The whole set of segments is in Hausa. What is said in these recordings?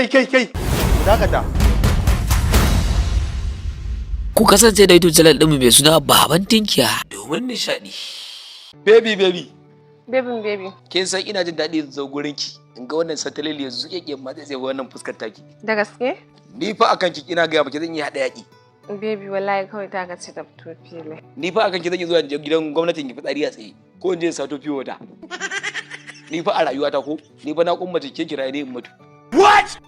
Kai. Dakata. Ku kasance da YouTube channel ɗinmu mai suna Baban Tinkiya domin nishaɗi. Baby. Baby. Kin san ina jin daɗi zo gurin ki. In ga wannan santaleli yanzu yake ma zai wannan fuskar taki. Da gaske? Ni fa akan ki ina ga maki zan yi hada yaki. Baby wallahi kawai ta ga ce ta fito fili. Ni fa akan ki zan yi zuwa gidan gwamnatin ki fitsari a tsaye ko in je sato fiyo wata. Ni fa a rayuwata ko ni fa na kummace ke kira ne in mutu. What?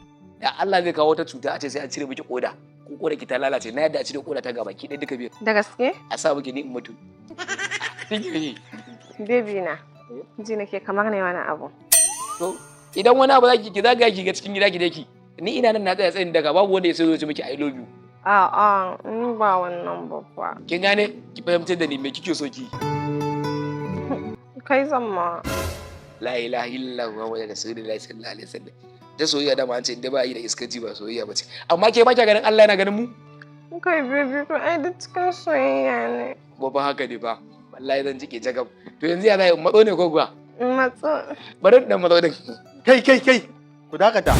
Ya Allah zai kawo ta cuta a ce sai an cire miki koda. Ko koda ki ta lalace na yadda a cire koda ta gaba ki dai duka biyar. Da gaske? A sa miki ni in mutu. Baby na. Ji nake kamar ne wani abu. To idan wani abu zaki ki zagaya ki ga cikin gida ki dake. Ni ina nan na tsaya tsayin daga babu wanda ya sai zo ci miki I love you. A'a, ni ba wannan babba. Kin gane? Ki fahimtar da ni me kike so ki? Kai zamma. La ilaha illallah wa rasulullahi sallallahu alaihi wasallam. Da soyayya da ma an ce inda ba yi da iskanci ba soyayya ba ce. Amma ke ba ki ganin Allah yana ganin mu? Kai baby to ai da cikin soyayya ne. Ba haka ne ba. Wallahi zan jike jagab. To yanzu ya zai matso ne ko kuwa? Matso. Bari dan matso din. Kai. Ku dakata.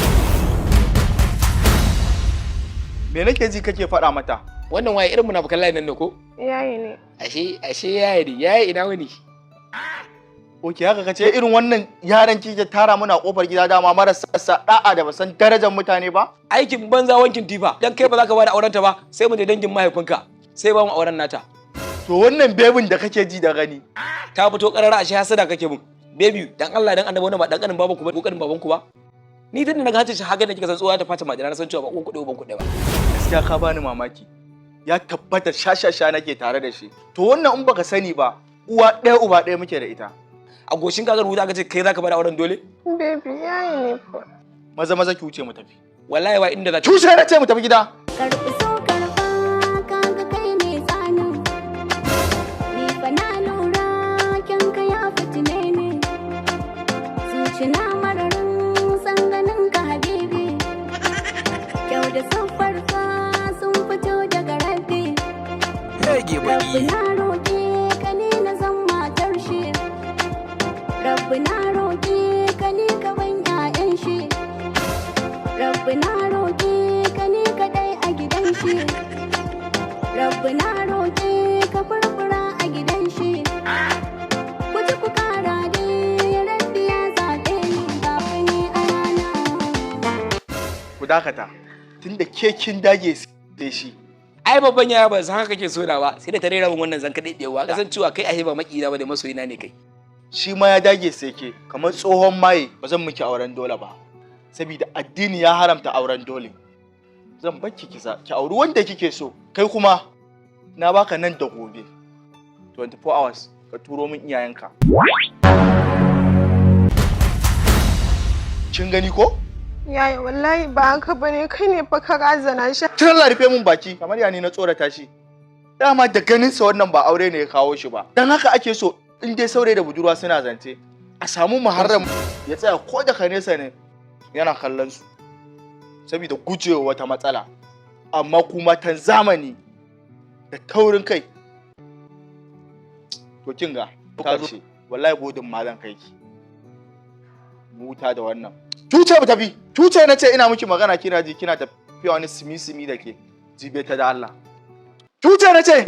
Me nake ji kake faɗa mata? Wannan waye irin munafukan layin nan ne ko? Yayi ne. Ashe yayi ne. Yayi ina wani? Oke haka kace irin wannan yaran kike tara muna kofar gida dama marasa da'a da basan darajar mutane ba? Aikin banza wankin tifa. Dan kai ba za ka bada auren ta ba, sai mu je dangin mahaifinka. Sai ba mu auren nata. To wannan bebin da kake ji da gani. Ta fito karara ashe hasada kake mun. Baby, dan Allah dan annabi wannan ba dan kanin babanku ba ko kanin babanku ba? Ni tunda naga hancin shi haka da kika san tsowa ta fata majina na san cewa ba uwan kuɗi uban kuɗi ba. Gaskiya ka bani mamaki. Ya tabbata shashasha nake tare da shi. To wannan in baka sani ba, uwa ɗaya uba ɗaya muke da ita. A goshin kagar wuta aka ce kai zaka bada auren dole? Baby yayi ne fa. Maza ki wuce mu tafi. Wallahi wa inda za ki. Tushe na ce mu tafi gida. Karfi so karfa kaga kai ne tsanin. Ni fa na lura kyan ka ya fitine ne. Zuci na mararin sanganin ka habibi. Kyau da siffar ka sun fito daga rabbi. Rabbi na roƙe ka ne na zan matar shi. Rabbi na roƙe ka ne ka ban 'ya'yan shi. Rabbi na roƙe ka ne kaɗai a gidan shi. Rabbi na roƙe ka furfura a gidan shi. Ku ji ku ƙara dai Rabbi ya zaɓe ni kafin ni a rana. Ku dakata. Tunda ke kin dage sai shi. Ai babban yaya ba san haka kake so da ba, sai da ta rera min wannan zanka daidaiwa. Kasan cewa kai ahe ba makina ba da masoyina ne kai. Shi ma ya dage sai ke kamar tsohon maye ba zan miki auren dole ba. Saboda addini ya haramta auren dole. Zan baki ki auri wanda kike so. Kai kuma na baka nan da gobe 24 hours ka turo min iyayenka. Kin gani ko? Yayi wallahi ba haka bane kai ne fa ka razana shi. Kin Allah rufe min baki kamar ya ni na tsorata shi. Dama da ganin sa wannan ba aure ne ya kawo shi ba. Dan haka ake so in dai saurayi da budurwa suna zance a samu muharram ya tsaya ko da nesa ne yana kallon su saboda gujewa wata matsala. Amma kuma tan zamani da taurin kai to kin ga ka zo wallahi bodin malan kai ki muta da wannan tuce mu tafi tuce na ce ina miki magana kina ji kina tafiya wani simi da ke jibe ta da Allah tuce na ce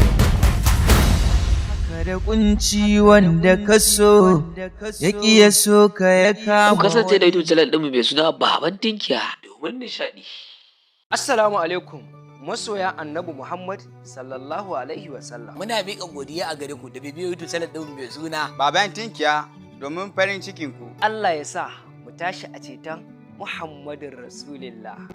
kada kunci wanda ka so ya ƙi ya so ka ya kama. Ku kasance da YouTube channel ɗinmu mai suna Baban Tinkiya domin nishaɗi. Assalamu alaikum masoya annabi Muhammad sallallahu alaihi wasallam. Muna miƙa godiya a gare ku da bibiyo YouTube channel ɗin mai suna Baban Tinkiya domin farin cikin ku. Allah ya sa mu tashi a ceton Muhammadin Rasulullah.